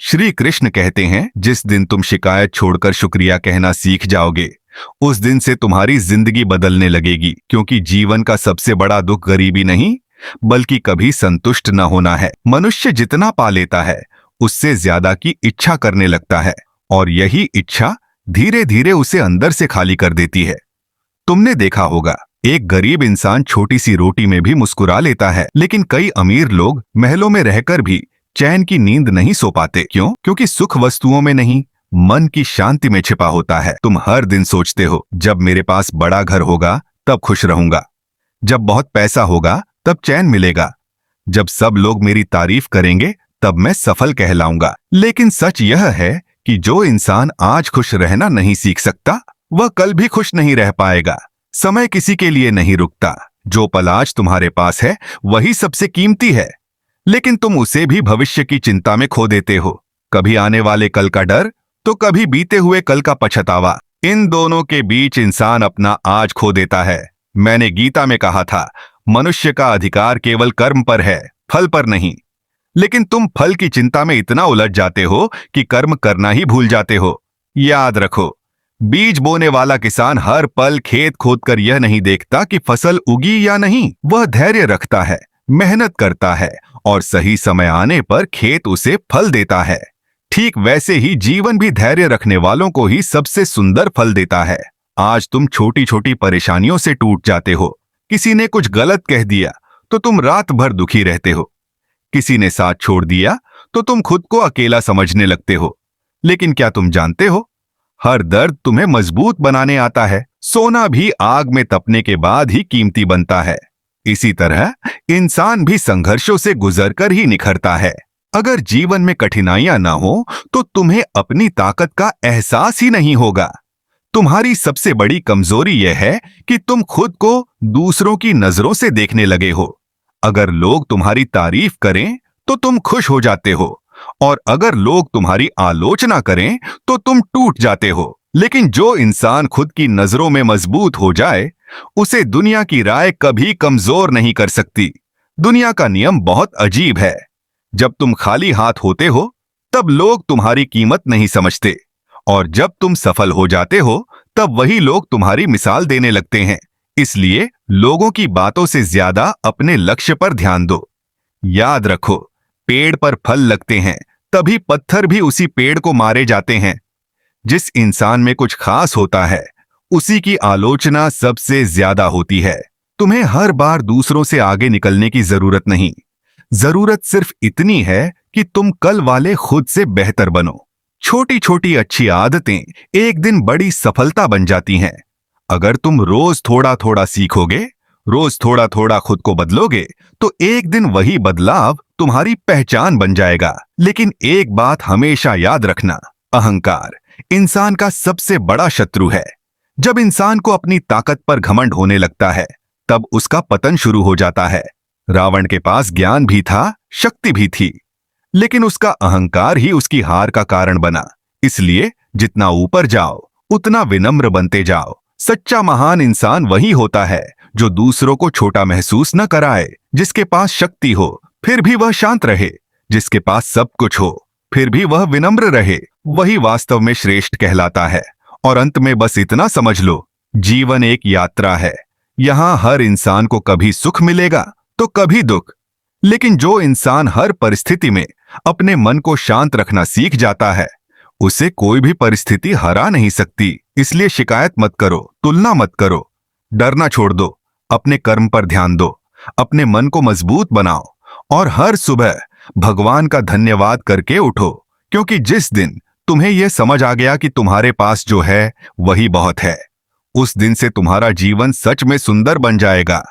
श्री कृष्ण कहते हैं, जिस दिन तुम शिकायत छोड़कर शुक्रिया कहना सीख जाओगे, उस दिन से तुम्हारी जिंदगी बदलने लगेगी। क्योंकि जीवन का सबसे बड़ा दुख गरीबी नहीं, बल्कि कभी संतुष्ट न होना है। मनुष्य जितना पा लेता है, उससे ज्यादा की इच्छा करने लगता है, और यही इच्छा धीरे धीरे उसे अंदर से खाली कर देती है। तुमने देखा होगा, एक गरीब इंसान छोटी सी रोटी में भी मुस्कुरा लेता है, लेकिन कई अमीर लोग महलों में रहकर भी चैन की नींद नहीं सो पाते। क्यों? क्योंकि सुख वस्तुओं में नहीं, मन की शांति में छिपा होता है। तुम हर दिन सोचते हो, जब मेरे पास बड़ा घर होगा तब खुश रहूंगा, जब बहुत पैसा होगा तब चैन मिलेगा, जब सब लोग मेरी तारीफ करेंगे तब मैं सफल कहलाऊंगा। लेकिन सच यह है कि जो इंसान आज खुश रहना नहीं सीख सकता, वह कल भी खुश नहीं रह पाएगा। समय किसी के लिए नहीं रुकता। जो पल आज तुम्हारे पास है, वही सबसे कीमती है, लेकिन तुम उसे भी भविष्य की चिंता में खो देते हो। कभी आने वाले कल का डर, तो कभी बीते हुए कल का पछतावा। इन दोनों के बीच इंसान अपना आज खो देता है। मैंने गीता में कहा था, मनुष्य का अधिकार केवल कर्म पर है, फल पर नहीं। लेकिन तुम फल की चिंता में इतना उलझ जाते हो कि कर्म करना ही भूल जाते हो। याद रखो, बीज बोने वाला किसान हर पल खेत खोदकर यह नहीं देखता कि फसल उगी या नहीं। वह धैर्य रखता है, मेहनत करता है, और सही समय आने पर खेत उसे फल देता है। ठीक वैसे ही जीवन भी धैर्य रखने वालों को ही सबसे सुंदर फल देता है। आज तुम छोटी छोटी परेशानियों से टूट जाते हो। किसी ने कुछ गलत कह दिया तो तुम रात भर दुखी रहते हो। किसी ने साथ छोड़ दिया तो तुम खुद को अकेला समझने लगते हो। लेकिन क्या तुम जानते हो, हर दर्द तुम्हें मजबूत बनाने आता है। सोना भी आग में तपने के बाद ही कीमती बनता है। इसी तरह इंसान भी संघर्षों से गुजरकर ही निखरता है। अगर जीवन में कठिनाइयां ना हो तो तुम्हें अपनी ताकत का एहसास ही नहीं होगा। तुम्हारी सबसे बड़ी कमजोरी यह है कि तुम खुद को दूसरों की नजरों से देखने लगे हो। अगर लोग तुम्हारी तारीफ करें तो तुम खुश हो जाते हो, और अगर लोग तुम्हारी आलोचना करें तो तुम टूट जाते हो। लेकिन जो इंसान खुद की नजरों में मजबूत हो जाए, उसे दुनिया की राय कभी कमजोर नहीं कर सकती। दुनिया का नियम बहुत अजीब है। जब तुम खाली हाथ होते हो, तब लोग तुम्हारी कीमत नहीं समझते, और जब तुम सफल हो जाते हो, तब वही लोग तुम्हारी मिसाल देने लगते हैं। इसलिए लोगों की बातों से ज्यादा अपने लक्ष्य पर ध्यान दो। याद रखो, पेड़ पर फल लगते हैं, तभी पत्थर भी उसी पेड़ को मारे जाते हैं। जिस इंसान में कुछ खास होता है, उसी की आलोचना सबसे ज्यादा होती है। तुम्हें हर बार दूसरों से आगे निकलने की जरूरत नहीं। जरूरत सिर्फ इतनी है कि तुम कल वाले खुद से बेहतर बनो। छोटी छोटी अच्छी आदतें एक दिन बड़ी सफलता बन जाती हैं। अगर तुम रोज थोड़ा थोड़ा सीखोगे, रोज थोड़ा थोड़ा खुद को बदलोगे, तो एक दिन वही बदलाव तुम्हारी पहचान बन जाएगा। लेकिन एक बात हमेशा याद रखना, अहंकार इंसान का सबसे बड़ा शत्रु है। जब इंसान को अपनी ताकत पर घमंड होने लगता है, तब उसका पतन शुरू हो जाता है। रावण के पास ज्ञान भी था, शक्ति भी थी, लेकिन उसका अहंकार ही उसकी हार का कारण बना। इसलिए जितना ऊपर जाओ, उतना विनम्र बनते जाओ। सच्चा महान इंसान वही होता है जो दूसरों को छोटा महसूस न कराए, जिसके पास शक्ति हो फिर भी वह शांत रहे, जिसके पास सब कुछ हो फिर भी वह विनम्र रहे। वही वास्तव में श्रेष्ठ कहलाता है। और अंत में बस इतना समझ लो, जीवन एक यात्रा है। यहाँ हर इंसान को कभी सुख मिलेगा तो कभी दुख, लेकिन जो इंसान हर परिस्थिति में अपने मन को शांत रखना सीख जाता है, उसे कोई भी परिस्थिति हरा नहीं सकती। इसलिए शिकायत मत करो, तुलना मत करो, डरना छोड़ दो, अपने कर्म पर ध्यान दो, अपने मन को मजबूत बनाओ, और हर सुबह भगवान का धन्यवाद करके उठो। क्योंकि जिस दिन तुम्हें यह समझ आ गया कि तुम्हारे पास जो है वही बहुत है, उस दिन से तुम्हारा जीवन सच में सुंदर बन जाएगा।